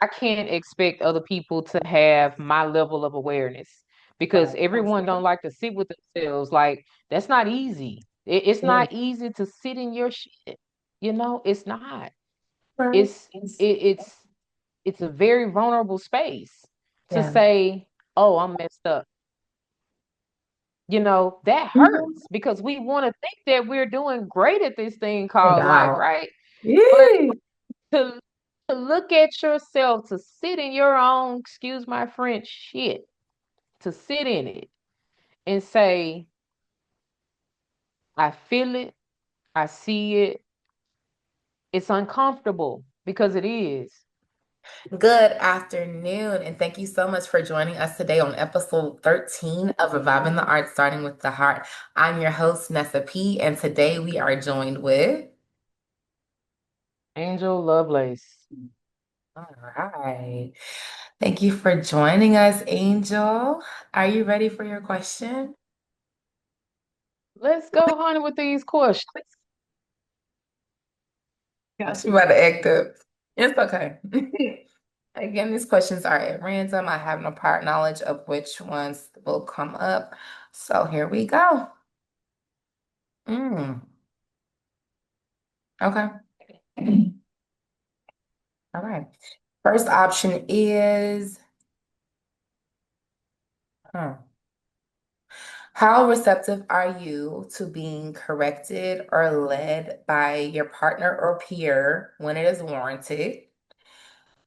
I can't expect other people to have my level of awareness because Right. everyone don't like to sit with themselves. Like that's not easy. It's Yeah. not easy to sit in your shit. It's not. Right. It's it's it's a very vulnerable space to Yeah. say, "Oh, I'm messed up." That Mhm. hurts because we want to think that we're doing great at this thing called life, Wow. right? But Yeah. to to look at yourself, to sit in your own, excuse my French, shit, to sit in it and say, I feel it, I see it. It's uncomfortable because it is. Good afternoon, and thank you so much for joining us today on episode 13 of Reviving the Arts, Starting with the Heart. I'm your host, Nessa P, and today we are joined with. Angel Lovelace. All right. Thank you for joining us, Angel. Are you ready for your question? Let's go, honey, with these questions. Gosh, you about to act up. It's okay. Again, these questions are at random. I have no prior knowledge of which ones will come up. So here we go. Mm, okay. All right. First option is, huh, how receptive are you to being corrected or led by your partner or peer when it is warranted?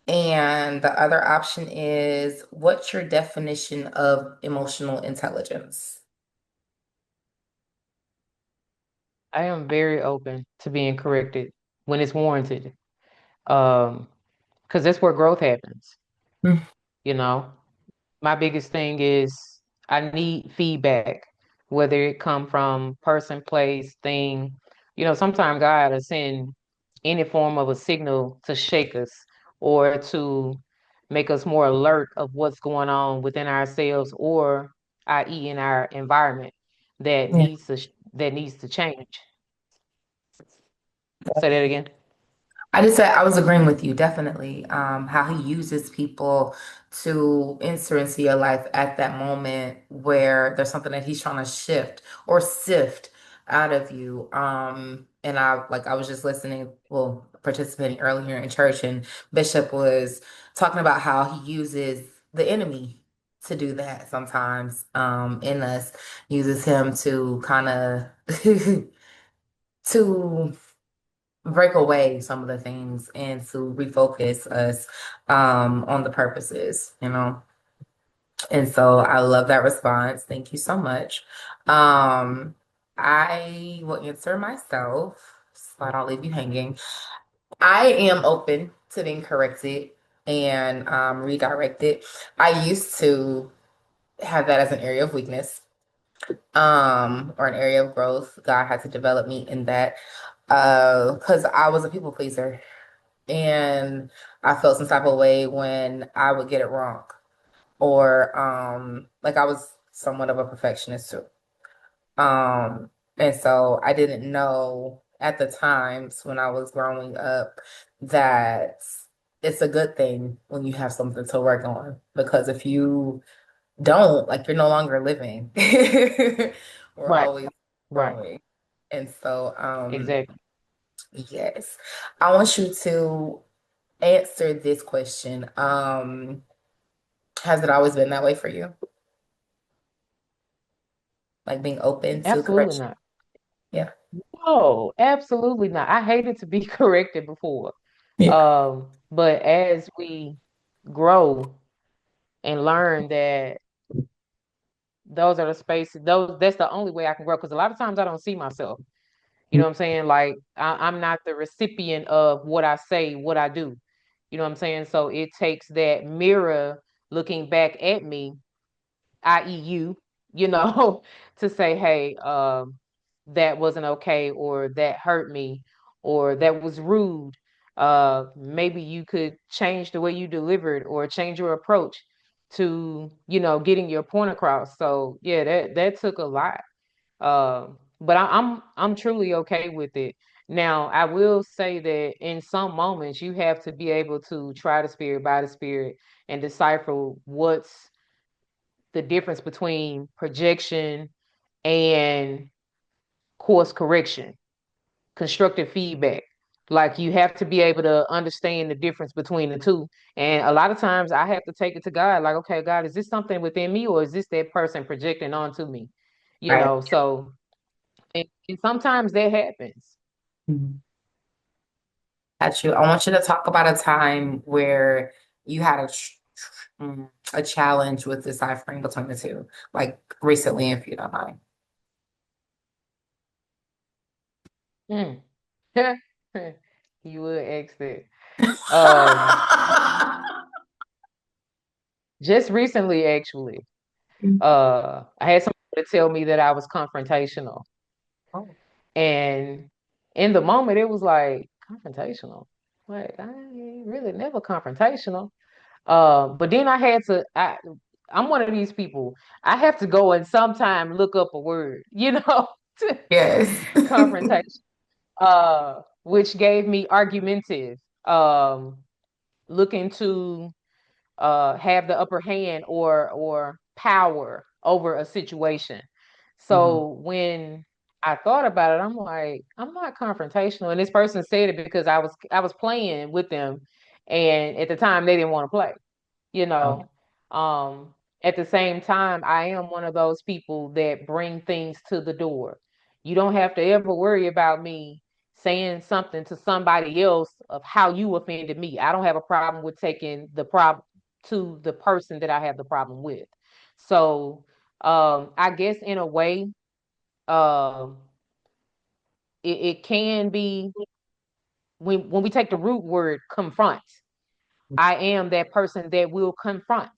And the other option is, what's your definition of emotional intelligence? I am very open to being corrected when it's warranted. Um, because that's where growth happens, Mm. you know. My biggest thing is I need feedback, whether it come from person, place, thing. Sometimes God will send any form of a signal to shake us or to make us more alert of what's going on within ourselves or i.e. in our environment that Yeah. needs to change. Say that again. I just said I was agreeing with you, definitely. How he uses people to enter into your life at that moment where there's something that he's trying to shift or sift out of you. And I was just listening, well, participating earlier in church, and Bishop was talking about how he uses the enemy to do that sometimes, in us, uses him to kind of to break away some of the things and to refocus us on the purposes, you know. And so I love that response. Thank you so much. Um, I will answer myself so I don't leave you hanging. I am open to being corrected and redirected. I used to have that as an area of weakness, or an area of growth. God had to develop me in that because I was a people pleaser. And I felt some type of way when I would get it wrong, or like I was somewhat of a perfectionist too. And so I didn't know at the times when I was growing up that it's a good thing when you have something to work on, because if you don't, like, you're no longer living. We're Right, always right, growing. And so exactly. yes, I want you to answer this question. Has it always been that way for you? Like being open to Absolutely correction? not. Yeah. Oh, absolutely not. I hated to be corrected before. Yeah. But as we grow and learn that those are the spaces, that's the only way I can grow. Because a lot of times I don't see myself. You know what I'm saying? Like I'm not the recipient of what I say, what I do. You know what I'm saying? So it takes that mirror looking back at me, i.e., you, to say, hey, that wasn't okay, or that hurt me, or that was rude. Maybe you could change the way you delivered or change your approach to, getting your point across. So yeah, that took a lot. But I'm truly okay with it. Now, I will say that in some moments you have to be able to try the spirit by the spirit and decipher what's the difference between projection and course correction, constructive feedback. Like you have to be able to understand the difference between the two. And a lot of times I have to take it to God, like, okay, God, is this something within me or is this that person projecting onto me? Right. So and sometimes that happens. Mhm. Got you. I want you to talk about a time where you had a challenge with deciphering between the two, like recently, if you don't mind. Mm. You would ask that. Um, just recently, actually, I had somebody tell me that I was confrontational. Oh, And in the moment, it was like, confrontational. Like, I ain't really never confrontational. But then I'm one of these people. I have to go and sometime look up a word, to yes. confrontation, which gave me argumentative, looking to have the upper hand or power over a situation. Mhm. So when I thought about it, I'm like, I'm not confrontational. And this person said it because I was playing with them, and at the time they didn't want to play you Okay. know. Um, at the same time, I am one of those people that bring things to the door. You don't have to ever worry about me saying something to somebody else of how you offended me. I don't have a problem with taking the problem to the person that I have the problem with. So I guess in a way, um, it can be when we take the root word confront. I am that person that will confront.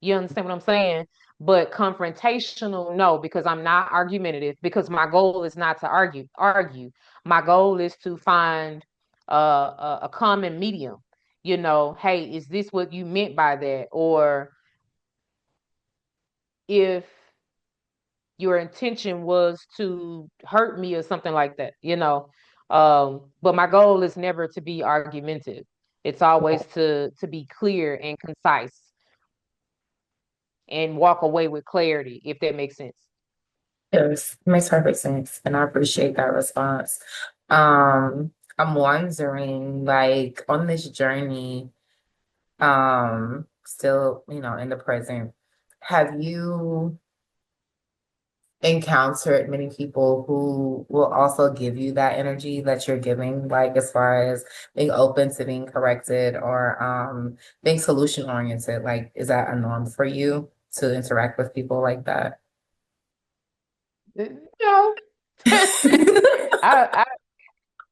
You understand what I'm saying? But confrontational, no, because I'm not argumentative, because my goal is not to argue. My goal is to find a common medium. Hey, is this what you meant by that? Or if your intention was to hurt me or something like that. But my goal is never to be argumentative. It's always to be clear and concise and walk away with clarity, if that makes sense. Yes, makes perfect sense, and I appreciate that response. I'm wondering, like, on this journey, still, in the present, have you encountered many people who will also give you that energy that you're giving, like as far as being open to being corrected or being solution oriented? Like, is that a norm for you to interact with people like that? No. I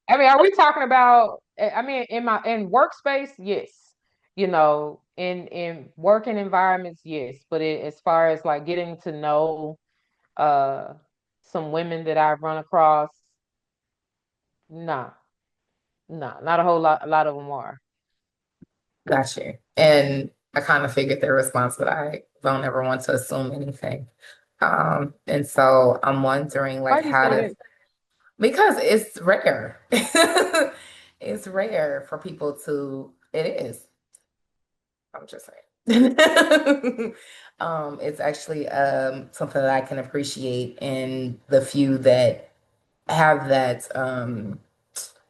I mean, are we talking about I mean in workspace, yes. In working environments, yes. But as far as like getting to know uh some women that I've run across, nah, nah, not a lot of them are. Gotcha. And I kind of figured their response, but I don't ever want to assume anything. And so I'm wondering, like, Why do you how say to, that? because it's rare. It's rare for people to, it is. I'm just saying. It's actually something that I can appreciate in the few that have that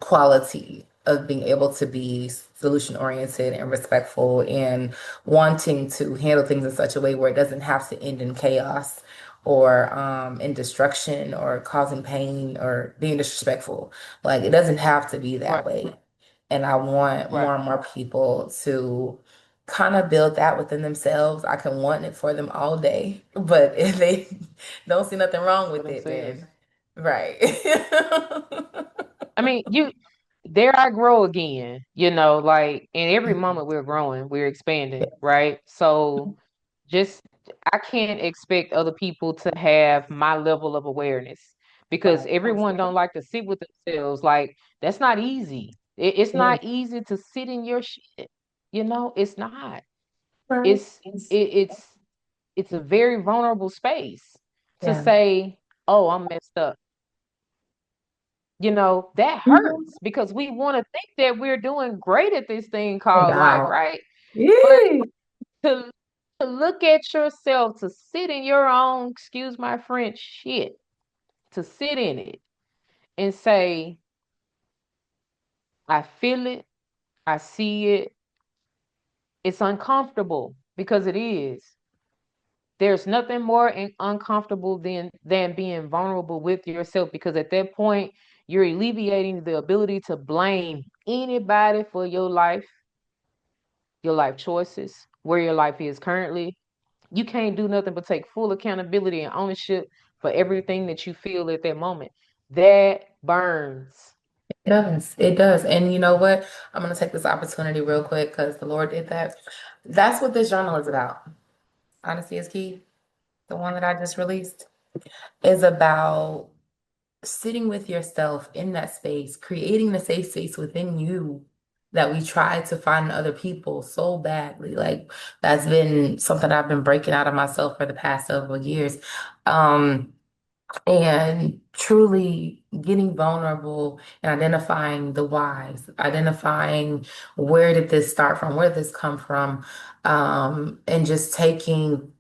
quality of being able to be solution oriented and respectful and wanting to handle things in such a way where it doesn't have to end in chaos or in destruction or causing pain or being disrespectful. Like it doesn't have to be that Right, way. And I want right. more and more people to kind of build that within themselves. I can want it for them all day, but if they don't see nothing wrong For with it, themselves. then right. I mean, there I grow again, like in every moment we're growing, we're expanding, right? So just I can't expect other people to have my level of awareness because Right. everyone don't like to sit with themselves. Like that's not easy. It's Yeah. not easy to sit in your shit. It's not. Right. It's it's it's a very vulnerable space to Yeah. say, "Oh, I'm messed up." that Mhm. hurts because we want to think that we're doing great at this thing And called life, out. right? But Yeah. to to look at yourself, to sit in your own, excuse my French, shit, to sit in it and say, I feel it, I see it. It's uncomfortable because it is. There's nothing more uncomfortable than being vulnerable with yourself because at that point you're alleviating the ability to blame anybody for your life choices, where your life is currently. You can't do nothing but take full accountability and ownership for everything that you feel at that moment. That burns. It does. It does. And you know what? I'm going to take this opportunity real quick because the Lord did that. That's what this journal is about. Honesty is key. The one that I just released is about sitting with yourself in that space, creating the safe space within you that we try to find in other people so badly. Like that's been something I've been breaking out of myself for the past several years. Um, and truly getting vulnerable and identifying the whys, identifying where did this start from, where did this come from, and just taking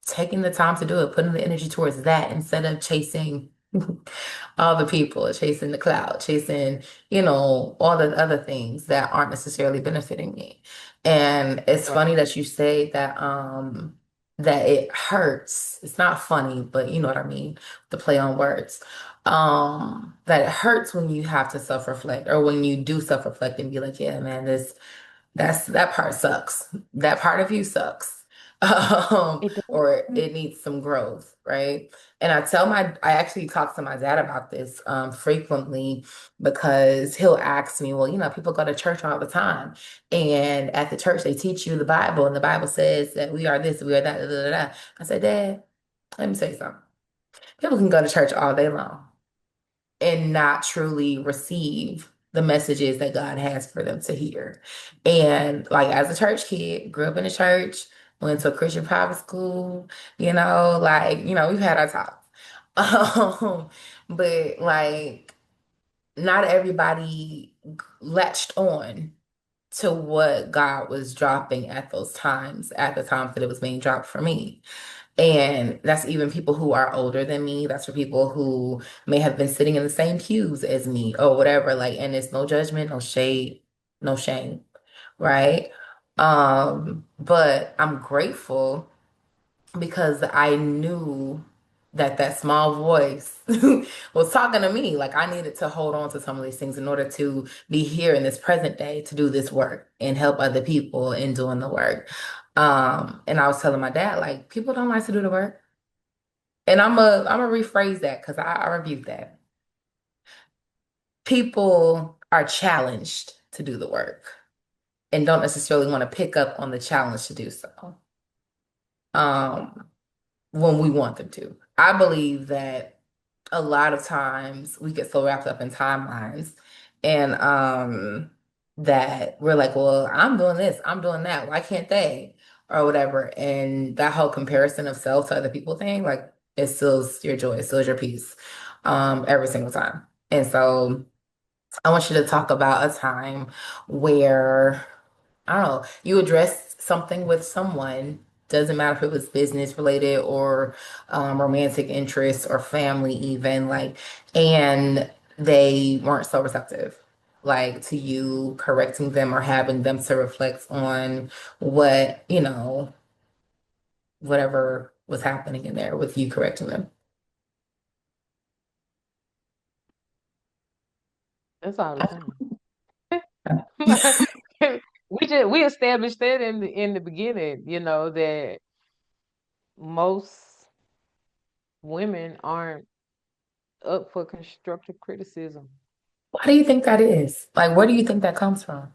the time to do it, putting the energy towards that instead of chasing all the people, chasing the cloud, chasing, all the other things that aren't necessarily benefiting me. And it's Right. funny that you say that it hurts. It's not funny, but you know what I mean, the play on words. That it hurts when you have to self-reflect or when you do self-reflect and be like, yeah, man, that part sucks. That part of you sucks. It Or does. it needs some growth, right? And I actually talk to my dad about this frequently because he'll ask me, well, people go to church all the time. And at the church, they teach you the Bible, and the Bible says that we are this, we are that, da, da, da, da. I said, Dad, let me say something. People can go to church all day long and not truly receive the messages that God has for them to hear. And like as a church kid, grew up in a church, went to a Christian private school, we've had our talks. Um, but like not everybody latched on to what God was dropping at those times, at the times that it was being dropped for me. And that's even people who are older than me. That's for people who may have been sitting in the same pews as me or whatever. Like, and it's no judgment, no shade, no shame, right? But I'm grateful because I knew that small voice was talking to me. Like I needed to hold on to some of these things in order to be here in this present day to do this work and help other people in doing the work. And I was telling my dad, like, people don't like to do the work. And I'm a rephrase that because I rebuke that. People are challenged to do the work and don't necessarily want to pick up on the challenge to do so. Um, when we want them to. I believe that a lot of times we get so wrapped up in timelines and that we're like, well, I'm doing this, I'm doing that, why can't they? Or whatever. And that whole comparison of self to other people thing, like it steals your joy, it steals your peace every single time. And so I want you to talk about a time where I don't know, you addressed something with someone, doesn't matter if it was business related or romantic interest or family even, like, and they weren't so receptive, like to you correcting them or having them to reflect on what, whatever was happening in there with you correcting them. That's all the time. We established that in the beginning, that most women aren't up for constructive criticism. Why do you think that is? Like, where do you think that comes from?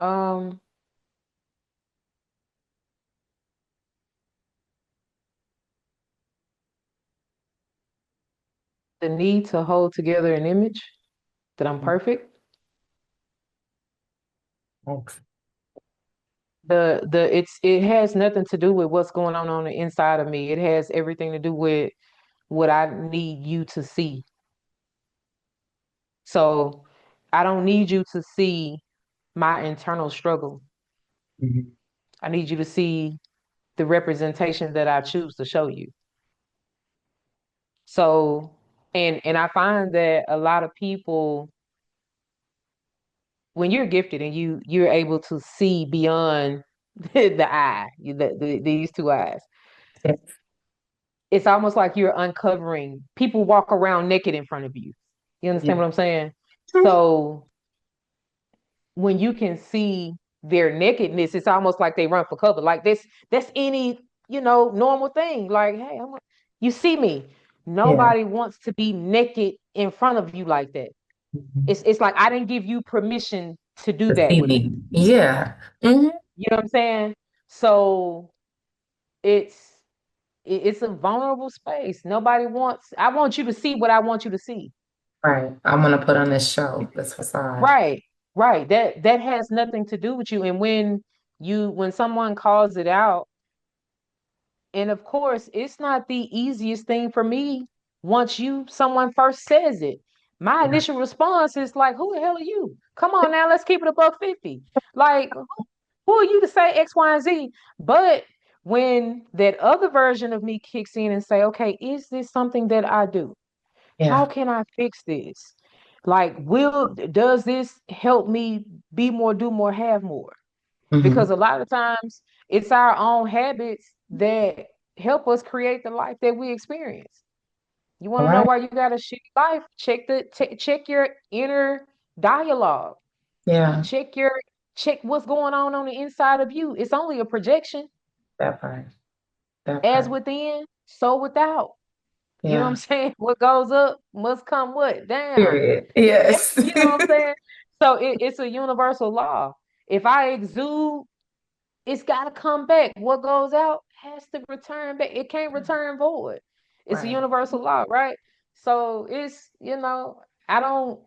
Um, the need to hold together an image that I'm perfect. it has nothing to do with what's going on the inside of me. It has everything to do with what I need you to see. So I don't need you to see my internal struggle. Mhm. I need you to see the representation that I choose to show you. So, and I find that a lot of people, when you're gifted and you're able to see beyond the eye, these two eyes, Yes. it's almost like you're uncovering. People walk around naked in front of you. You understand Yeah. what I'm saying? So when you can see their nakedness, it's almost like they run for cover. Like that's any, normal thing. Like, hey, you see me. Yeah. Nobody wants to be naked in front of you like that. Mhm. It's like I didn't give you permission to do To that see with me. me. Yeah. Hmm. You know what I'm saying? So it's it's a vulnerable space. Nobody wants. I want you to see what I want you to see. Right. I'm gonna put on this show, this facade. Right, right. That has nothing to do with you. And when someone calls it out, and of course, it's not the easiest thing for me once someone first says it. My Yeah. initial response is like, "Who the hell are you? Come on now, let's keep it above 50." Like, who are you to say X, Y, and Z? But when that other version of me kicks in and say, "Okay, is this something that I do? How Yeah. can I fix this? Like, does this help me be more, do more, have more?" Hmm. Because a lot of times it's our own habits that help us create the life that we experience. You All want to know right. why you got a shitty life? Check your inner dialogue. Yeah. Check your check what's going on the inside of you. It's only a projection. That part. That As part. within, so without. You know what I'm Yeah. saying? What goes up must come what down. Period. Yes. You know what I'm saying? So it's a universal law. If I exude, it's got to come back. What goes out has to return back. It can't return void. It's a Right. universal law, right? So I don't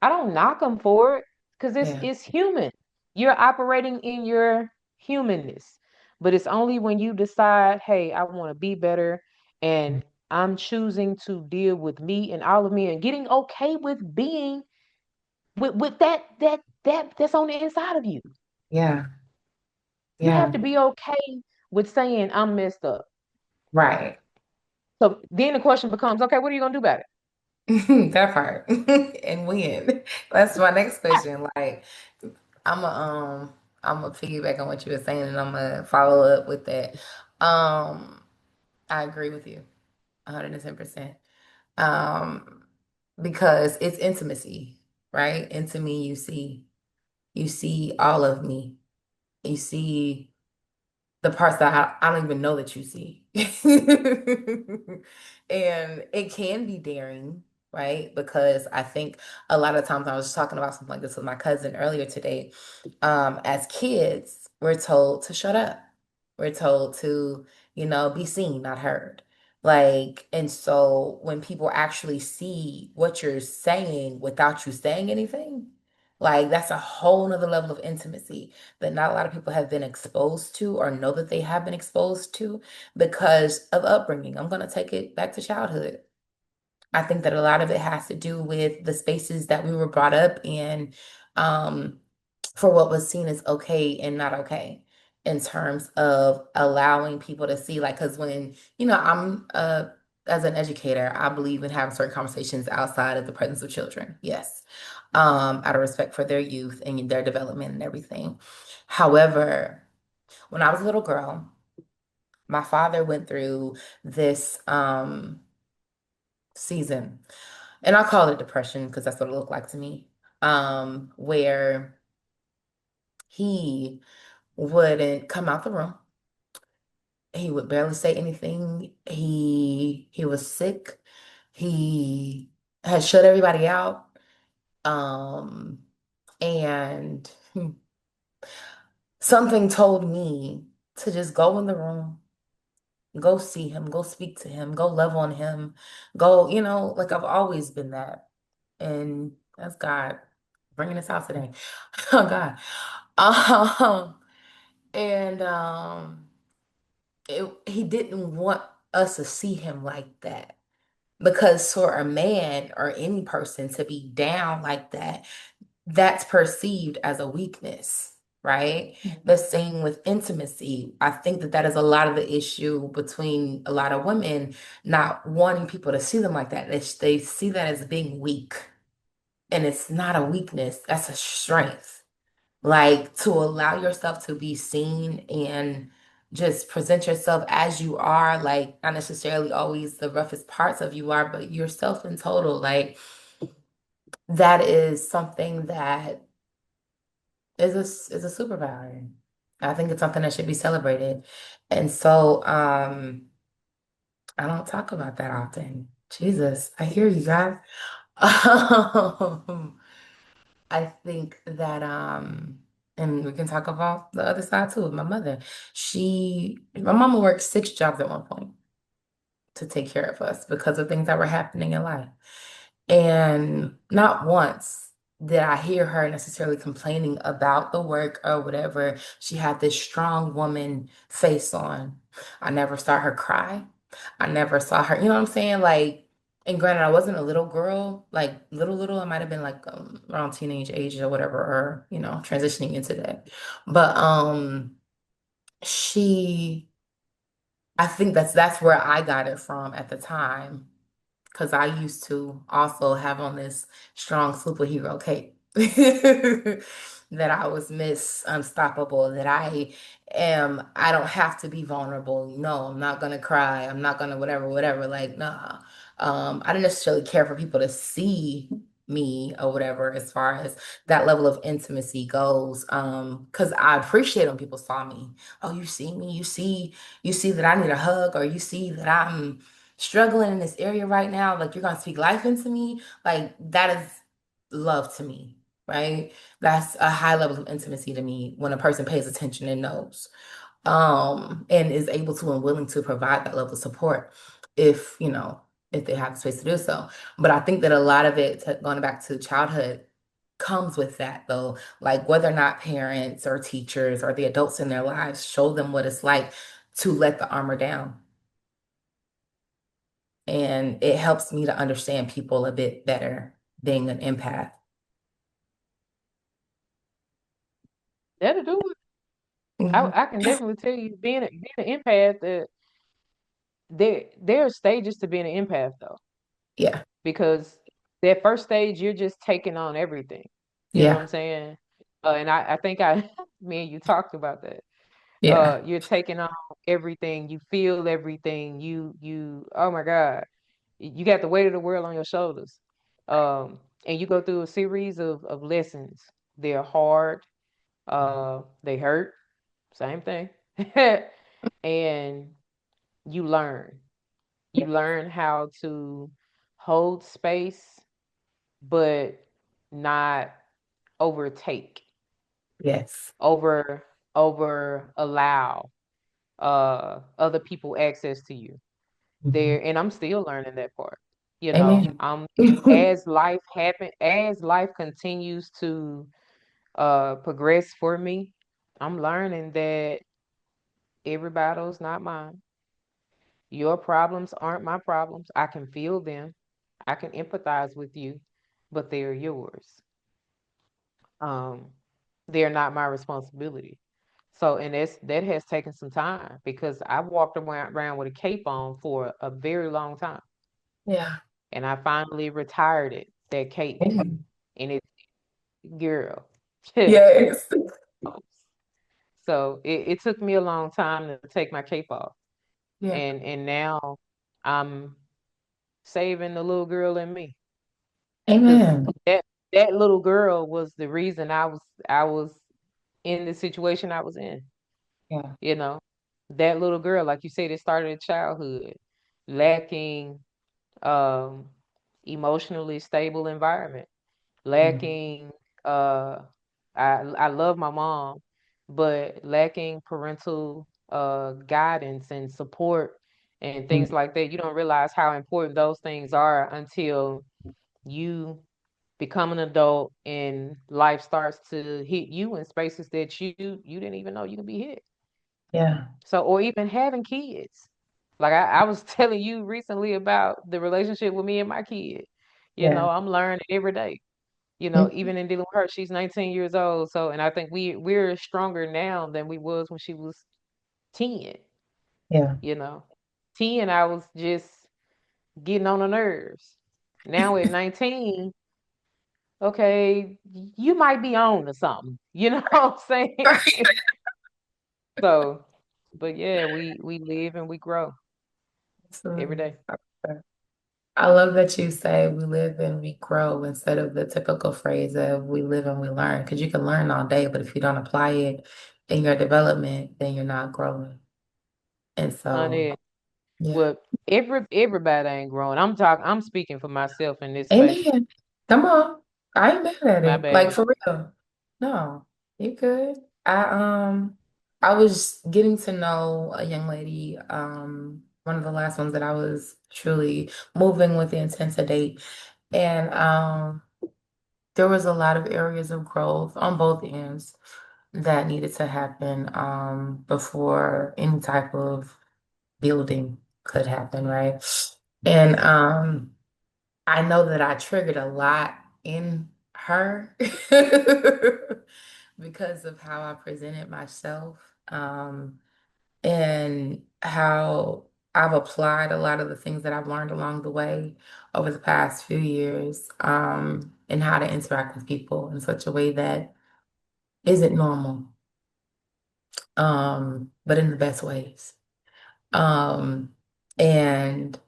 I don't knock them for it because Yeah. it's human. You're operating in your humanness. But it's only when you decide, hey, I want to be better and I'm choosing to deal with me and all of me and getting okay with being with that's on the inside of you. Yeah. You have Yeah. to be okay with saying I'm messed up. Right. So then the question becomes, okay, what are you gonna do about it? That part. And when. That's my next question. Like, I'm a I'm gonna piggyback on what you were saying and I'm gonna follow up with that. I agree with you 110%. Um, because it's intimacy, right? Into me, you see all of me. You see the parts that I don't even know that you see. And it can be daring, right? Because I think a lot of times I was talking about something like this with my cousin earlier today. As kids, we're told to shut up. We're told to, be seen, not heard. Like, and so when people actually see what you're saying without you saying anything, like that's a whole nother level of intimacy that not a lot of people have been exposed to or know that they have been exposed to because of upbringing. I'm going to take it back to childhood. I think that a lot of it has to do with the spaces that we were brought up in, um, for what was seen as okay and not okay in terms of allowing people to see, like, because when, I'm as an educator, I believe in having certain conversations outside of the presence of children. Yes. Out of respect for their youth and their development and everything. However, when I was a little girl, my father went through this season, and I call it depression because that's what it looked like to me, where he wouldn't come out the room. He would barely say anything. He was sick. He had shut everybody out. Um, and something told me to just go in the room, go see him, go speak to him, go love on him, go, like I've always been that. And that's God bringing us out today. Oh God. Um, And he didn't want us to see him like that. Because for a man or any person to be down like that, that's perceived as a weakness, right? The same with intimacy. I think that that is a lot of the issue between a lot of women not wanting people to see them like that. They see that as being weak, and it's not a weakness, that's a strength. Like to allow yourself to be seen and just present yourself as you are, like not necessarily always the roughest parts of you are, but yourself in total. Like that is something that is a superpower. I think it's something that should be celebrated. And so I don't talk about that often. Jesus, I hear you guys. I think that and we can talk about the other side too with my mother. My mama worked 6 jobs at one point to take care of us because of things that were happening in life. And not once did I hear her necessarily complaining about the work or whatever. She had this strong woman face on. I never saw her cry. I never saw her, you know what I'm saying? Like, and granted, I wasn't a little girl, like little. I might have been like around teenage age or whatever, or transitioning into that. But she, I think that's where I got it from at the time because I used to also have on this strong superhero cape that I was Miss Unstoppable, that I don't have to be vulnerable. No, I'm not gonna cry. I'm not gonna whatever. Like, nah. I didn't necessarily care for people to see me or whatever as far as that level of intimacy goes. Because I appreciate when people saw me. Oh, you see me, you see that I need a hug, or you see that I'm struggling in this area right now, like you're gonna speak life into me, like that is love to me, right? That's a high level of intimacy to me when a person pays attention and knows, and is able to and willing to provide that level of support if, if they have the space to do so. But I think that a lot of it, going back to childhood, comes with that though, like whether or not parents or teachers or the adults in their lives show them what it's like to let the armor down, and it helps me to understand people a bit better being an empath. That'll do it. Mhm. I can definitely tell you, being an empath, that there are stages to being an empath though, Yeah, because that first stage you're just taking on everything. You know what I'm yeah, saying? And I think me and you talked about that. yeah, You're taking on everything. You feel everything. Oh my God, you got the weight of the world on your shoulders. And you go through a series of lessons. They're hard. They hurt. Same thing. And you learn. You learn how to hold space, but not overtake, yes. over allow other people access to you. Mhm. There, and I'm still learning that part. You know, Amen. as life continues to progress for me, I'm learning that every battle's not mine. Your problems aren't my problems. I can feel them. I can empathize with you, but they're yours. Um, they're not my responsibility. So, and that has taken some time because I walked around with a cape on for a very long time, Yeah. and I finally retired that cape, Amen. and it, girl. Yes. So it took me a long time to take my cape off, Yeah. and now I'm saving the little girl in me, because Amen. that little girl was the reason I was in the situation I was in. Yeah. You know, that little girl, like you said, it started in childhood, lacking um, emotionally stable environment, Mhm. lacking. Uh, I love my mom, but lacking parental guidance and support and things Mhm. like that. You don't realize how important those things are until you become an adult and life starts to hit you in spaces that you didn't even know you could be hit. Yeah. So, or even having kids. Like I was telling you recently about the relationship with me and my kid. Yeah. I'm learning every day. Mhm. Even in dealing with her, she's 19 years old. So, and I think we're stronger now than we was when she was 10. Yeah. You know, 10, I was just getting on the nerves. Now at 19, okay, you might be on to something. You know what I'm saying? So, but yeah, we live and we grow every Absolutely. day. I love that you say we live and we grow instead of the typical phrase of we live and we learn. Because you can learn all day, but if you don't apply it in your development, then you're not growing. And so, Honey, yeah. well, everybody ain't growing. I'm speaking for myself in this space. Amen. Come on. I ain't mad at My it. Like bad. for real. No, you good. I was getting to know a young lady, one of the last ones that I was truly moving with the intent to date. And there was a lot of areas of growth on both ends that needed to happen before any type of building could happen, right? And I know that I triggered a lot in her because of how I presented myself, and how I've applied a lot of the things that I've learned along the way over the past few years, and how to interact with people in such a way that isn't normal, but in the best ways. Um, and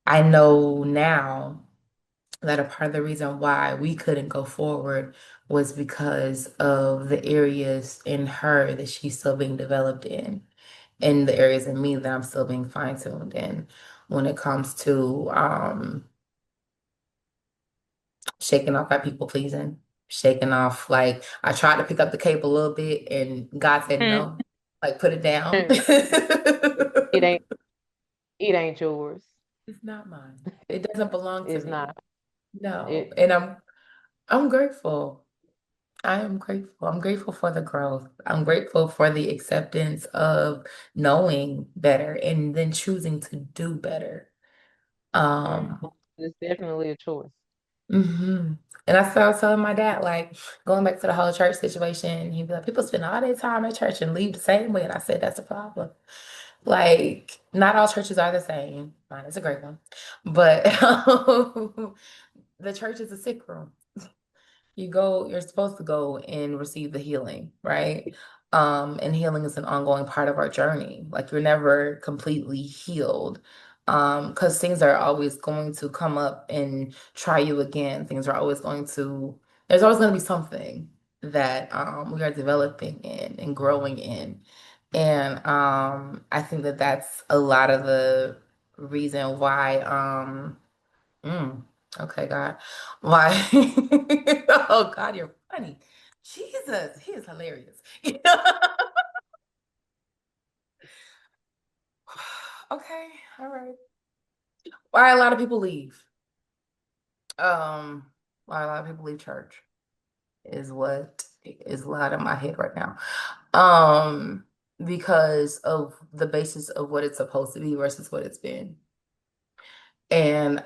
I know now that a part of the reason why we couldn't go forward was because of the areas in her that she's still being developed in, and the areas in me that I'm still being fine-tuned in when it comes to shaking off that people pleasing, shaking off like I tried to pick up the cape a little bit and God said Hmm. no, like put it down. It ain't it ain't yours. It's not mine. It doesn't belong to It's me. not. No. It And I'm grateful. I am grateful. I'm grateful for the growth. I'm grateful for the acceptance of knowing better and then choosing to do better. mm, Um, it's definitely a choice. hmm And that's what I was telling my dad, like going back to the whole church situation, he'd be like, people spend all their time at church and leave the same way. And I said, that's a problem. Like, not all churches are the same. Mine is a great one. But the church is a sick room. You're supposed to go and receive the healing, right? And healing is an ongoing part of our journey. Like you're never completely healed. Because things are always going to come up and try you again. There's always going to be something that we are developing in and growing in. And I think that that's a lot of the reason why Mm. Okay, God. Why? Oh, God, you're funny. Jesus, he is hilarious. Okay, all right. Why a lot of people leave? Um, why a lot of people leave church is what is a lot in my head right now. Because of the basis of what it's supposed to be versus what it's been. And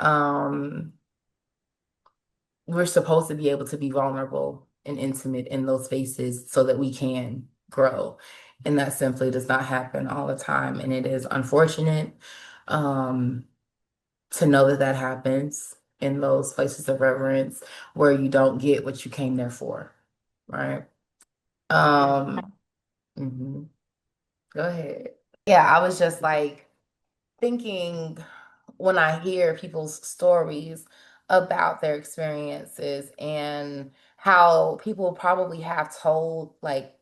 we're supposed to be able to be vulnerable and intimate in those spaces so that we can grow. And that simply does not happen all the time. And it is unfortunate um, to know that that happens in those places of reverence where you don't get what you came there for, right? Yeah. Um, mhm. Go ahead. Yeah, I was just like, thinking when I hear people's stories about their experiences and how people probably have told like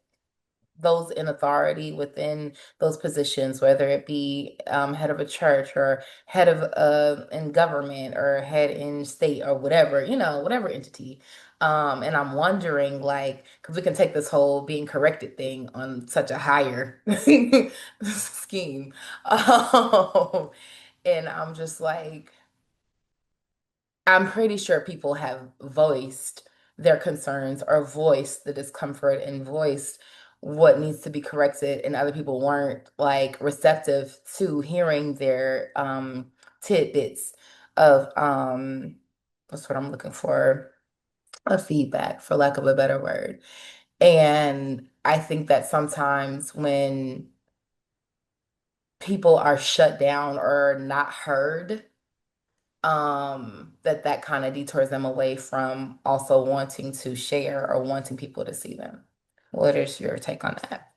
those in authority within those positions, whether it be head of a church or head of in government or head in state or whatever, whatever entity. And I'm wondering, like, because we can take this whole being corrected thing on such a higher scheme. And I'm just like, I'm pretty sure people have voiced their concerns or voiced the discomfort and voiced what needs to be corrected, and other people weren't like receptive to hearing their tidbits of what's what I'm looking for, a feedback, for lack of a better word. And I think that sometimes when people are shut down or not heard, that kind of detours them away from also wanting to share or wanting people to see them. What is your take on that?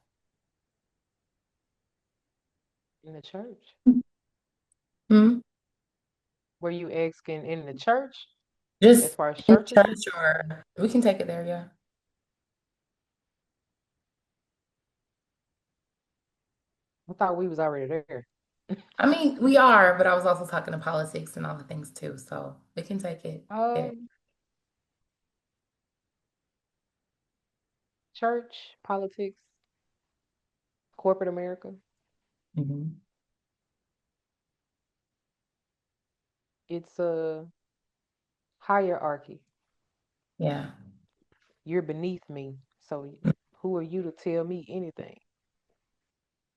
In the church. Hmm? Were you asking in the church as Just far as in churches? church, or we can take it there, yeah. I thought we was already there. I mean, we are, but I was also talking to politics and all the things too, so we can take it there. Um, church, politics, corporate America. Hmm. It's a hierarchy. Yeah. You're beneath me, so who are you to tell me anything?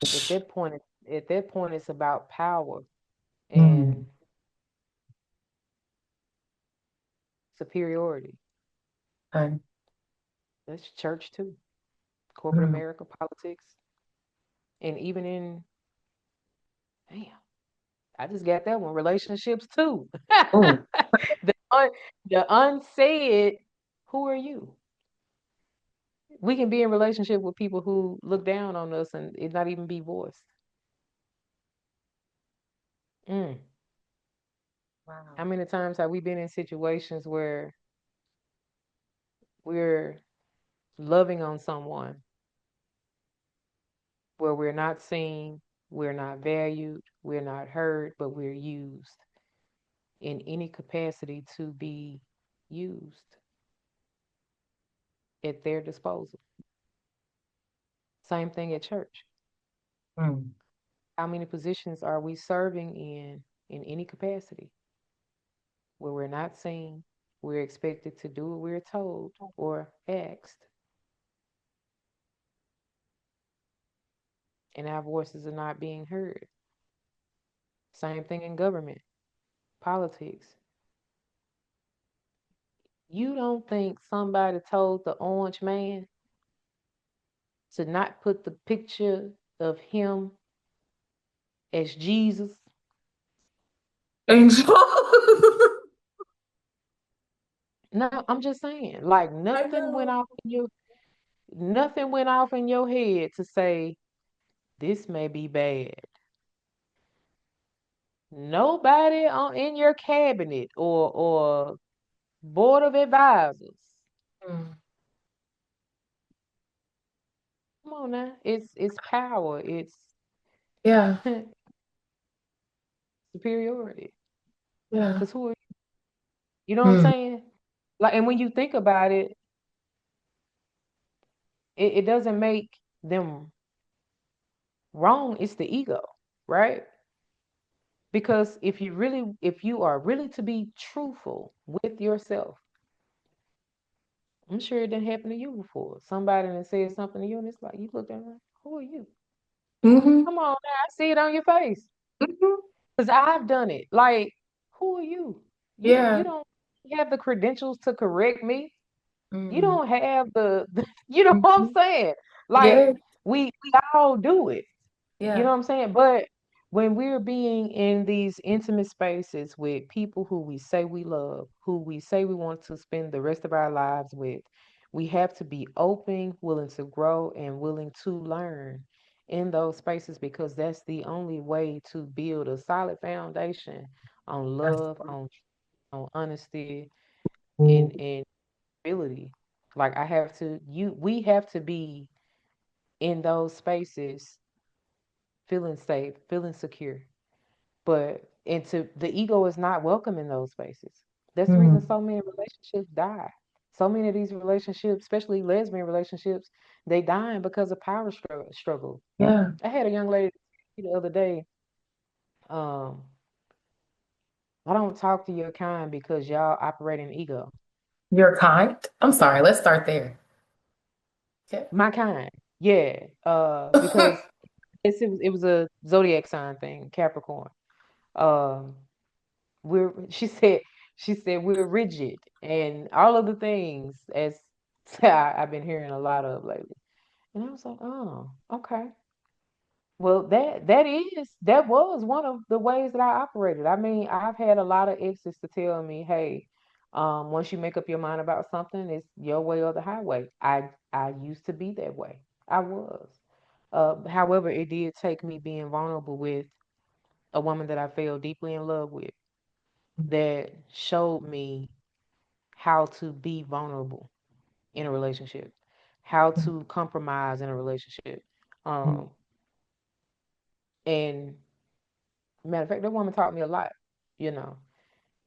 At that point, at that point, it's about power Mm. and superiority. Okay. That's church too. Corporate Mm. America, politics, and even in damn, I just got that one. Relationships too. Oh. the the unsaid. Who are you? We can be in relationship with people who look down on us and it not even be voiced. Mm. How Wow. many times have we been in situations where we're loving on someone where we're not seen, we're not valued, we're not heard, but we're used in any capacity to be used at their disposal. Same thing at church. Mm. How many positions are we serving in any capacity where we're not seen, we're expected to do what we're told or asked, and our voices are not being heard? Same thing in government, politics. You don't think somebody told the orange man to not put the picture of him as Jesus? Angel. No, I'm just saying, like I know. nothing went off in your head to say this may be bad. Nobody on in your cabinet or board of advisors. Mm. Come on now, it's power, it's Yeah. superiority. Yeah. Cause you know what I'm Mm. saying? Like, and when you think about it, it doesn't make them wrong. It's the ego, right? Because if you are really to be truthful with yourself, I'm sure it didn't happen to you before. Somebody done said something to you, and it's like you look at them, like, who are you? Hmm. Come on now, I see it on your face. Hmm. Because I've done it. Like, who are you? You Yeah. don't have the credentials to correct me. You Mm. don't have the you know what I'm Hmm. saying? Like, Yeah. we all do it. You know Yeah. what I'm saying? But when we're being in these intimate spaces with people who we say we love, who we say we want to spend the rest of our lives with, we have to be open, willing to grow, and willing to learn in those spaces because that's the only way to build a solid foundation on That's love, true. on honesty, Mm. and ability. Like I have to you we have to be in those spaces feeling safe, feeling secure. But into the ego is not welcome in those spaces. That's the reason Mm. so many relationships die. So many of these relationships, especially lesbian relationships, they dying because of power struggle. Yeah. I had a young lady the other day. Um, I don't talk to your kind because y'all operate in ego. Your kind? I'm sorry, let's start there. Okay. My kind. Yeah. Because it was a zodiac sign thing, Capricorn. Um, we're she said we're rigid and all of the things as I've been hearing a lot of lately. And I was like, oh, okay. Well, that was one of the ways that I operated. I mean, I've had a lot of exes to tell me, hey, once you make up your mind about something, it's your way or the highway. I used to be that way. I was. However, it did take me being vulnerable with a woman that I fell deeply in love with that showed me how to be vulnerable in a relationship, how to compromise in a relationship. Um, and matter of fact, that woman taught me a lot, you know.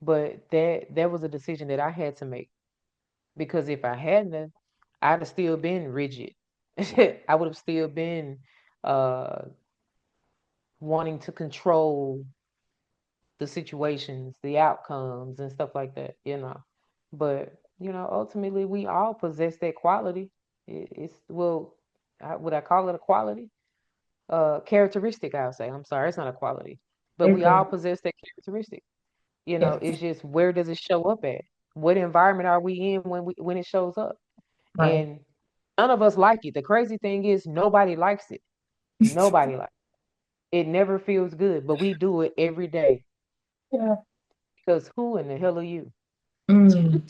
But that was a decision that I had to make because if I hadn't, I'd have still been rigid. I would have still been uh wanting to control the situations, the outcomes, and stuff like that, you know. But ultimately, we all possess that quality. It's well, would I call it a quality? Characteristic, I'll say. I'm sorry, it's not a quality, but we all Mhm. possess that characteristic. Yes. It's just where does it show up at? What environment are we in when it shows up? Right. And none of us like it. The crazy thing is nobody likes it. Nobody likes it. It never feels good, but we do it every day Yeah. because who in the hell are you? Mm.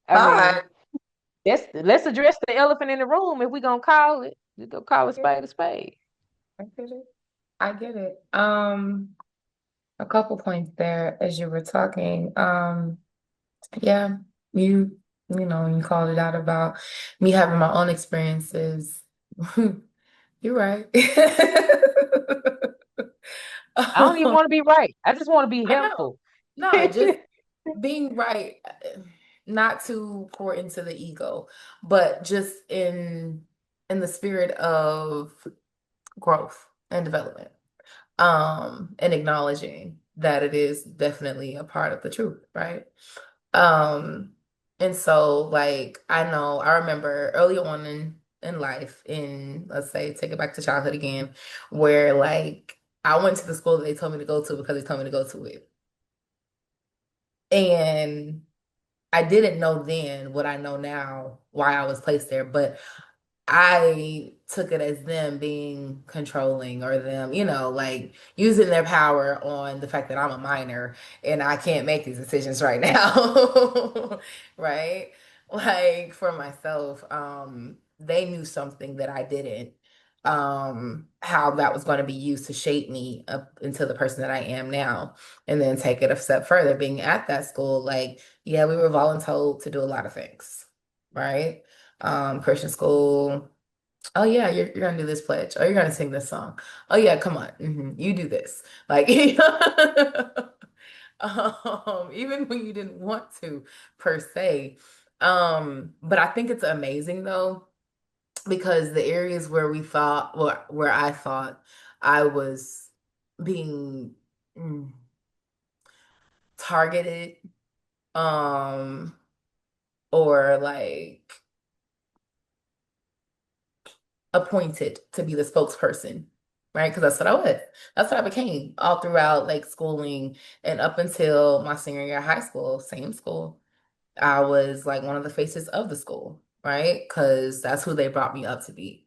I Hi. mean, let's address the elephant in the room if we're gonna call it. We're gonna call it spade a spade. I get it. I get it. A couple points there as you were talking. Yeah, you called it out about me having my own experiences. You're right. I don't even Um, want to be right. I just want to be I know. helpful. No, just being right, not to pour into the ego, but just in the spirit of growth and development. And acknowledging that it is definitely a part of the truth, right? Um, and so like I remember early on in life, in let's say take it back to childhood again, where like I went to the school that they told me to go to because they told me to go to it. And I didn't know then what I know now, why I was placed there, but I took it as them being controlling or them, like using their power on the fact that I'm a minor and I can't make these decisions right now. Right? Like for myself, they knew something that I didn't. How that was going to be used to shape me up into the person that I am now. And then take it a step further, being at that school, like, yeah, we were voluntold to do a lot of things, right? Christian school. Oh yeah, you're gonna do this pledge. Oh, you're gonna sing this song. Oh yeah, come on. You do this. Like even when you didn't want to per se. But I think it's amazing though, because the areas where where I thought I was being mm, targeted, um, or like appointed to be the spokesperson, right? Because that's what I was. That's what I became all throughout like schooling and up until my senior year of high school, same school. I was like one of the faces of the school, right? Because that's who they brought me up to be.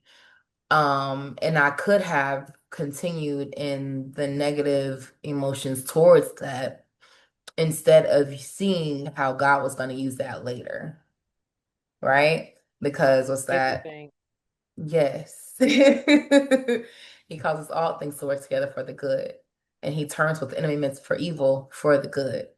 And I could have continued in the negative emotions towards that instead of seeing how God was going to use that later, right? Because what's That's the that? thing. Yes. He causes all things to work together for the good. And he turns what the enemy meant for evil for the good.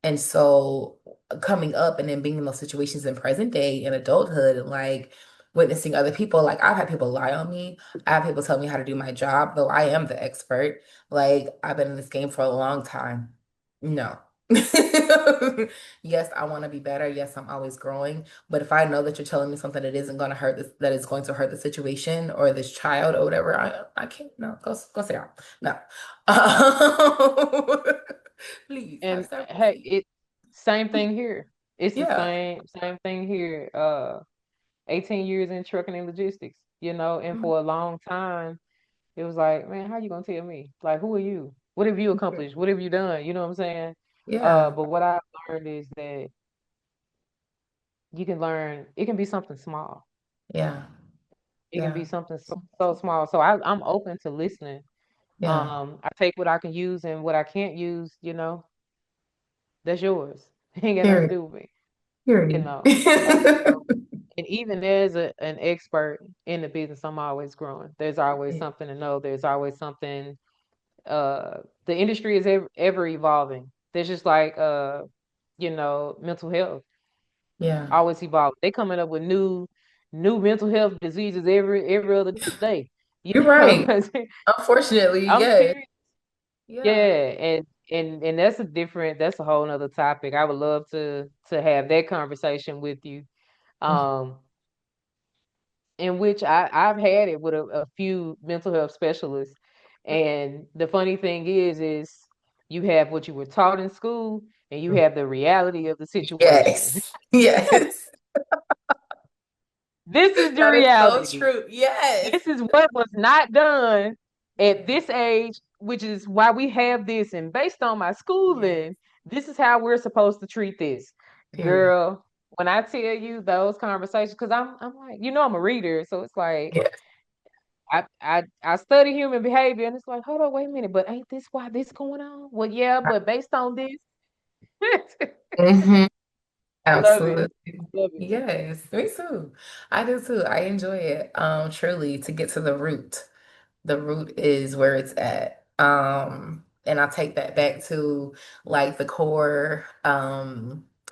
And so coming up and then being in those situations in present day in adulthood and like witnessing other people, like I've had people lie on me. I have people tell me how to do my job, though I am the expert. Like I've been in this game for a long time. No. Yes, I want to be better. Yes, I'm always growing. But if I know that you're telling me something that isn't going to hurt this, that is going to hurt the situation or this child or whatever, I can't. No, go sit down. No. Please have And several hey, seats. it same thing here. It's the Yeah. same thing here. 18 years in trucking and logistics, and Mhm. for a long time, it was like, man, how you gonna tell me? Like, who are you? What have you accomplished? What have you done? You know what I'm saying? Yeah. But what I've learned is that you can learn, it can be something small. Yeah. It can be Yeah. something so small. So I'm open to listening. Yeah. I take what I can use and what I can't use, that's yours. Ain't got nothing to Period. do with me, you Period. know. So, and even as an expert in the business, I'm always growing. There's always something to know. There's always something. The industry is ever evolving. There's just like mental health Yeah. always evolving. They coming up with new mental health diseases every other day. You You're know, right. Unfortunately, I'm yes. serious. Yeah, Yeah. and that's a whole nother topic. I would love to have that conversation with you. Um, in which I've had it with a few mental health specialists. And the funny thing is you have what you were taught in school and you have the reality of the situation. Yes. Yes. This is the That is so reality. true. Yes. This is what was not done at this age, which is why we have this. And based on my Yes. schooling, this is how we're supposed to treat this. Period. Girl, when I tell you those conversations, because I'm like, I'm a reader, so it's like Yes. I study human behavior, and it's like, hold on, wait a minute, but ain't this why this going on? Well, yeah, but based on this, Hmm. I love it. Absolutely. I love it. Yes, me too. I do too. I enjoy it. Truly to get to the root. The root is where it's at. And I take that back to like the core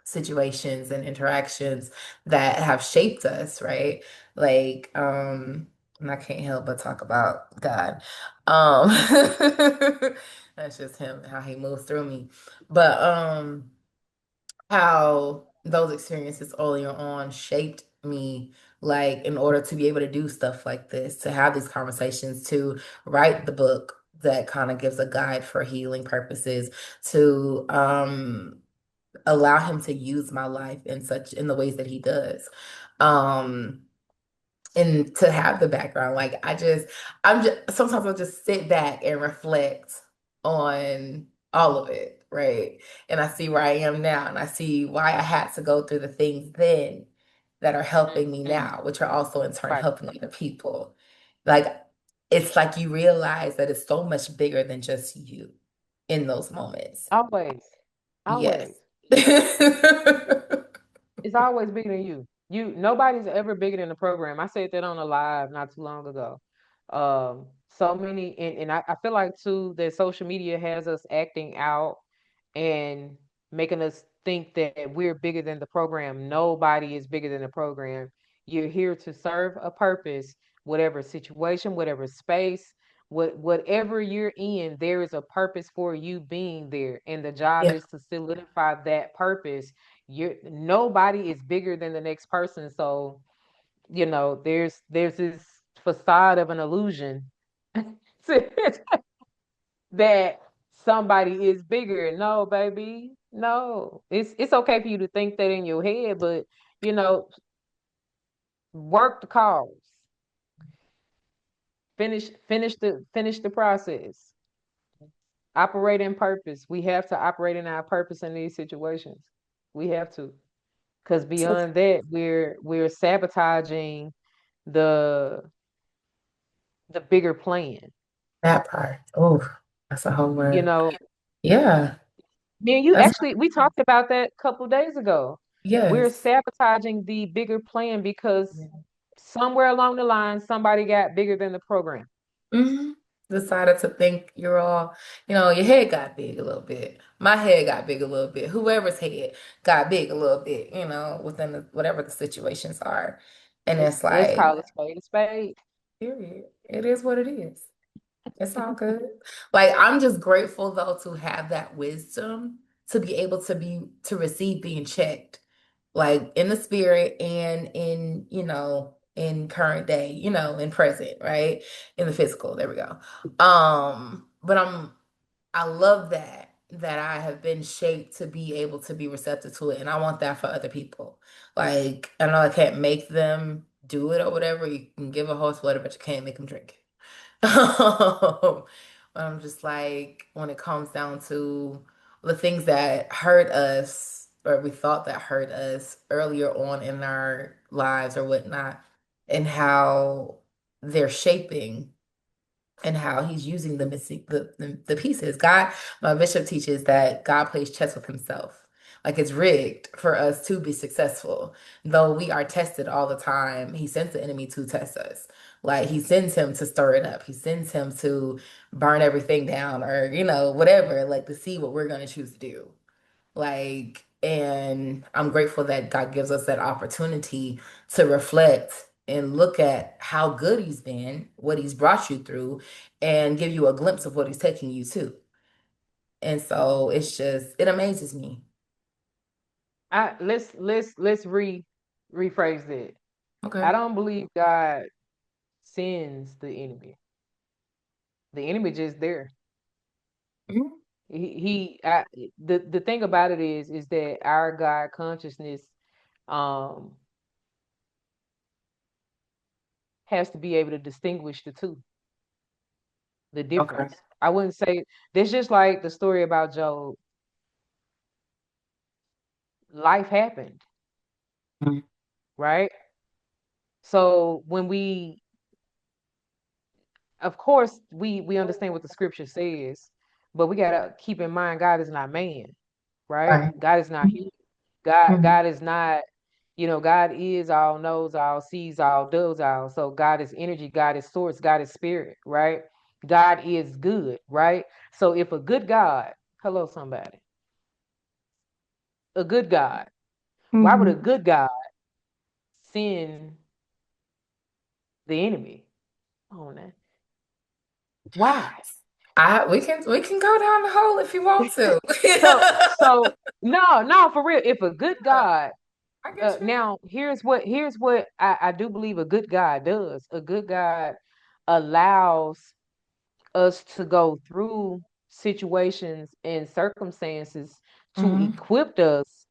situations and interactions that have shaped us, right? Like, and I can't help but talk about God. Um, that's just him, how he moves through me. But how those experiences earlier on shaped me, like in order to be able to do stuff like this, to have these conversations, to write the book that kind of gives a guide for healing purposes, to allow him to use my life in the ways that he does. Um and to have the background, like I'm just sometimes I'll just sit back and reflect on all of it, right? And I see where I am now, and I see why I had to go through the things then that are helping me Mm, now, which are also in turn right. helping other people. Like it's like you realize that it's so much bigger than just you in those moments. Always. Yes. Always. It's always bigger than you. Nobody's ever bigger than the program. I said that on a live not too long ago. So many, and I feel like too that social media has us acting out and making us think that we're bigger than the program. Nobody is bigger than the program. You're here to serve a purpose, whatever situation, whatever space, whatever you're in, there is a purpose for you being there. And the job Yeah. is to solidify that purpose. Nobody is bigger than the next person. So, there's this facade of an illusion that somebody is bigger. No, baby. No. It's okay for you to think that in your head, but you know, work the cause. Finish the process. Operate in purpose. We have to operate in our purpose in these situations. We have to. Because So beyond that, we're sabotaging the the bigger plan. that part. Oh, that's a whole You word. know, Yeah. me and you That's actually we talked about that a couple days ago. We're yes. sabotaging the bigger plan because somewhere along the line somebody got bigger than the program. Hmm. Decided to think you're all, your head got big a little bit. My head got big a little bit. Whoever's head got big a little bit, within whatever the situations are. And it's Let's like, call a spade a spade. period. It is what it is. It's all good. Like, I'm just grateful though to have that wisdom to be able to receive being checked, like in the spirit and in, in current day, in present, right? In the physical. There we go. But I love that I have been shaped to be able to be receptive to it. And I want that for other people. Like, I know I can't make them do it or whatever. You can give a horse water, but you can't make them drink it. But I'm just like, when it comes down to the things that hurt us or we thought that hurt us earlier on in our lives or whatnot, and how they're shaping and how he's using the missing the pieces. God, my bishop teaches that God plays chess with himself. Like it's rigged for us to be successful. Though we are tested all the time, he sends the enemy to test us. Like he sends him to stir it up. He sends him to burn everything down or, whatever, like to see what we're going to choose to do. Like, and I'm grateful that God gives us that opportunity to reflect and look at how good he's been, what he's brought you through, and give you a glimpse of what he's taking you to. And so it amazes me. Let's rephrase it. Okay. I don't believe God sends the enemy. The enemy just there. Mhm. The thing about it is that our God consciousness um has to be able to distinguish the two, the Okay. difference. I wouldn't say this just like the story about Job. Life happened, Mhm. right? So when we, of course, we understand what the scripture says, but we gotta keep in mind God is not man, right? Right. God is not human. God Mhm. is not, God is all, knows all, sees all, does all. So God is energy, God is source, God is spirit, right? God is good, right? So if a good God, hello somebody, a good God, why would a Mhm. good God send the enemy? Oh, man. Why? We can go down the hole if you want to. So no, for real. If a good Yeah, God, I get you. now here's what I do believe a good God does. A good God allows us to go through situations and circumstances to Mhm. equip us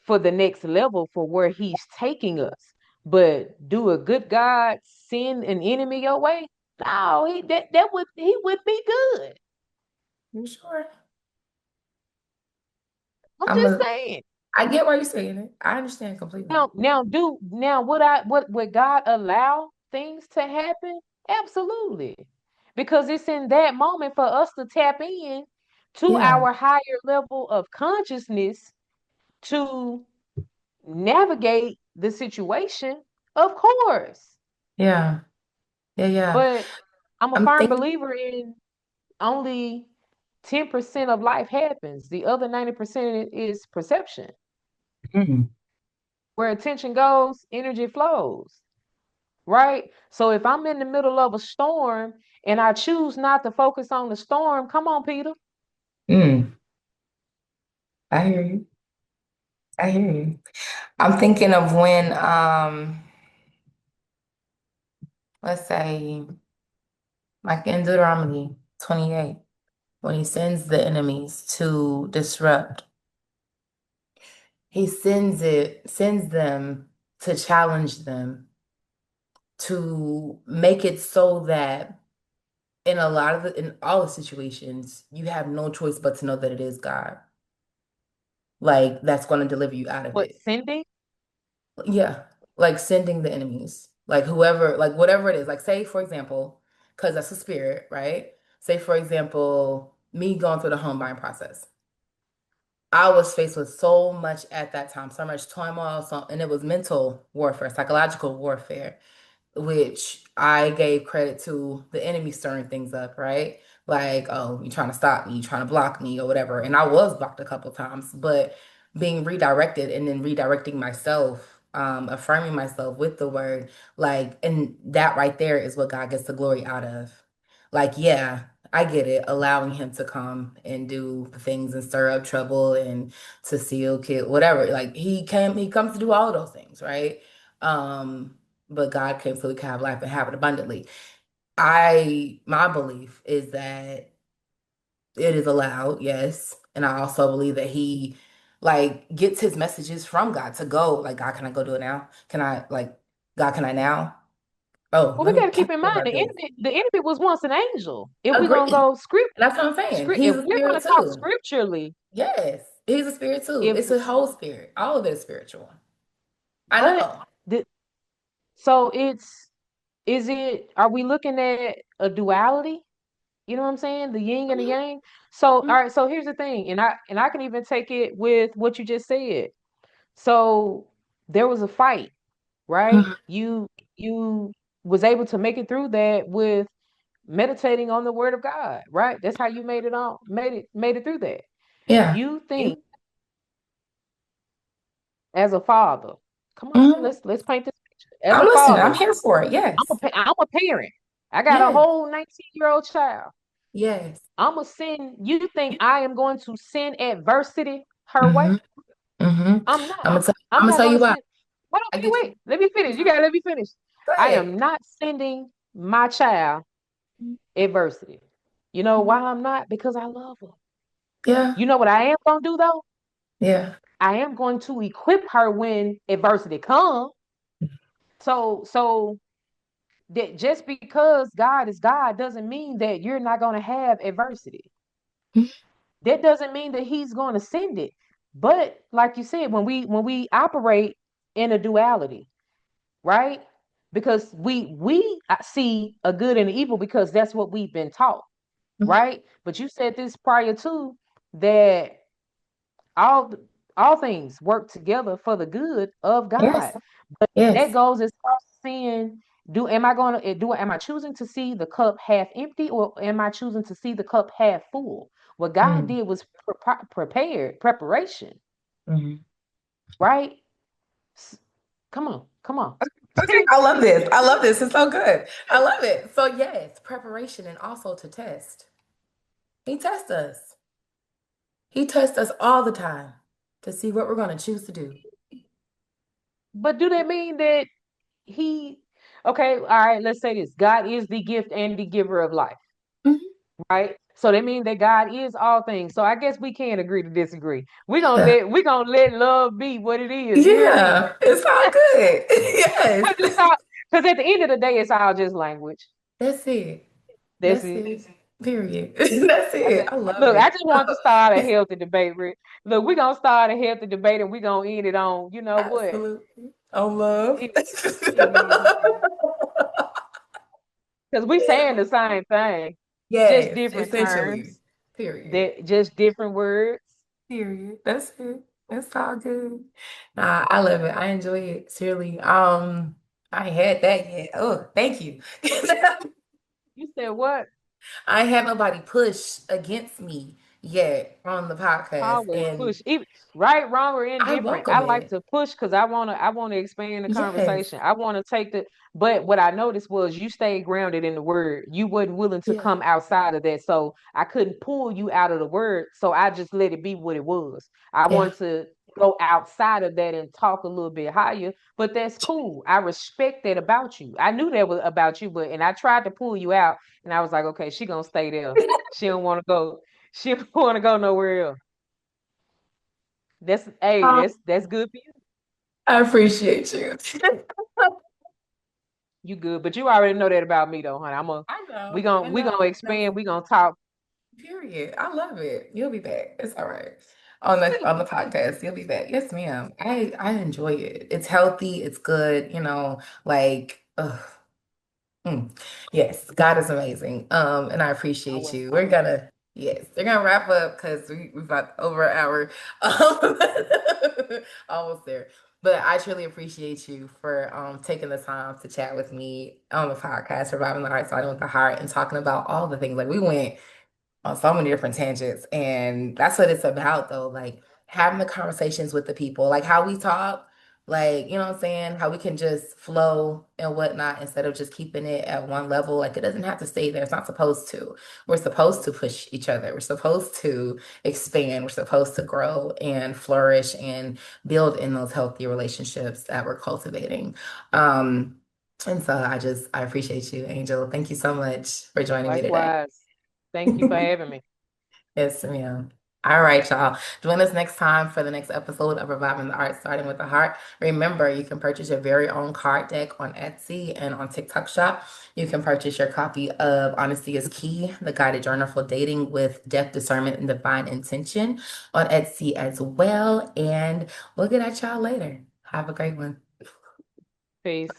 for the next level for where He's taking us. But do a good God send an enemy your way? No, he would be good. You sure? I'm I'm just a saying. I get why you're saying it. I understand completely. Now would God allow things to happen? Absolutely. Because it's in that moment for us to tap in to Yeah. our higher level of consciousness to navigate the situation, of course. Yeah. Yeah, yeah. But I'm a I'm firm thinking. believer in only 10% of life happens. The other 90% is perception. Mhm. Where attention goes, energy flows. Right? So if I'm in the middle of a storm and I choose not to focus on the storm, come on, Peter. Mm, I hear you. I hear you. I'm thinking of when, let's say, like in Deuteronomy 28, when he sends the enemies to disrupt, he sends them to challenge them, to make it so that in all the situations, you have no choice but to know that it is God. Like that's going to deliver you out of What, it. Cindy? Yeah, like sending the enemies, like whoever, like whatever it is. Like say for example, because that's a spirit, right? Say for example, me going through the home buying process. I was faced with so much at that time, so much turmoil, and it was mental warfare, psychological warfare, which I gave credit to the enemy stirring things up, right? Like, oh, you're trying to stop me, you're trying to block me, or whatever. And I was blocked a couple times, but being redirected and then redirecting myself, affirming myself with the word, like, and that right there is what God gets the glory out of. Like, yeah. I get it. Allowing him to come and do the things and stir up trouble and to steal, kill, whatever. Like he comes to do all of those things, right? But God came so we can have life and have it abundantly. My belief is that it is allowed, yes. And I also believe that he like gets his messages from God to go, like, God, can I go do it now? Can I like God, can I now? Oh, Well, we let me got to talk keep in mind about this. the enemy was once an angel. If we're gonna Agree. go That's what I'm saying. if He's a we're spirit gonna talk too. scripturally, Yes, he's a spirit too. if It's a whole spirit. All of it is spiritual. I but know. the so it's is it are we looking at a duality? You know what I'm saying? The yin and the Mhm, yang. So mhm, all right, so here's the thing, and I can even take it with what you just said. So there was a fight, right? mhm. You was able to make it through that with meditating on the word of God, right? That's how you made it through that. Yeah. You Yeah. think as a father, come on, Mhm. let's paint this picture. As I'm a listening. I'm father, here for it. Yes. I'm a parent. I got a Yes. whole 19-year-old child. Yes. I'm a send. You think I am going to send adversity her way? Mm-hmm. Mm-hmm. I'm not. I'm gonna tell, I'm I'm gonna not tell going you to why. send. Wait, I wait, get you. wait. Let me finish. You gotta let me finish. Go I ahead. am not sending my child adversity. You know why Mhm. I'm not? Because I love her. Yeah. You know what I am gonna do though? Yeah. I am going to equip her when adversity comes. So that just because God is God doesn't mean that you're not going to have adversity. Mhm. That doesn't mean that he's going to send it. But like you said, when we operate in a duality, right? Because we see a good and an evil because that's what we've been taught, Mhm. right? But you said this prior to that all all things work together for the good of God. Yes. That Yes. goes as far as seeing, do am I going to do am I choosing to see the cup half empty or am I choosing to see the cup half full? What God Mm-hmm. did was preparation, Mm-hmm. right? S- Come on, come on. Okay. I love this. I love this. It's so good. I love it. So yes, preparation and also to test. He tests us. He tests us all the time to see what we're going to choose to do. But do that mean that he okay, all right, let's say this. God is the gift and the giver of life, Mhm. right? So that means that God is all things. So I guess we can agree to disagree. Yeah. We gonna let love be what it is. You hear me? Yeah. It's all good. Because it's Yes. all because at the end of the day, it's all just language. That's it. That's That's it. it. Period. That's I said, it. I love look, I it. just want to start a healthy debate, Rick. Look, we're gonna start a healthy debate and we're gonna end it on, you know what? Absolutely. On love. Because we saying the same thing, just Yes, different essentially. terms, Period. that just different words. Period. That's it. That's all good. Nah, I love it. I enjoy it, Shirley. I ain't had that yet. Oh, thank you. You said what? I ain't had nobody push against me yet on the podcast, Always and push, even right, wrong, or I indifferent. I welcome like it. to push because I wanna expand the Yes. conversation. I want to take the. But what I noticed was you stayed grounded in the word. You wasn't willing to Yeah. come outside of that, so I couldn't pull you out of the word. So I just let it be what it was. I Yeah. wanted to go outside of that and talk a little bit higher, but that's cool. I respect that about you. I knew that was about you, but and I tried to pull you out, and I was like, okay, she gonna stay there. She don't want to go. She don't want to go nowhere else. That's hey, Um, that's good for you. I appreciate you. You good, but you already know that about me though, honey. I know. I We know. gonna expand. We gonna talk. Period. I love it. You'll be back. It's all right. On the podcast, you'll be back. Yes, ma'am. I enjoy it. It's healthy. It's good. Like mm. Yes, God is amazing. And I appreciate Always. you. They're gonna wrap up because we've got over an hour, um, almost there. But I truly appreciate you for taking the time to chat with me on the podcast, Surviving the Heart, Starting with the Heart, and talking about all the things. Like we went on so many different tangents. And that's what it's about, though. Like having the conversations with the people, like how we talk, Like, you know what I'm saying? How we can just flow and whatnot instead of just keeping it at one level. Like, it doesn't have to stay there. It's not supposed to. We're supposed to push each other. We're supposed to expand. We're supposed to grow and flourish and build in those healthy relationships that we're cultivating. Um, and so I appreciate you, Angel. Thank you so much for joining me today. Likewise. Thank you for having me. Yes, ma'am. All right, y'all. Join us next time for the next episode of Reviving the Art, Starting with the Heart. Remember, you can purchase your very own card deck on Etsy and on TikTok Shop. You can purchase your copy of Honesty is Key, the guided journal for dating with depth, discernment, and divine intention on Etsy as well. And we'll get at y'all later. Have a great one. Peace.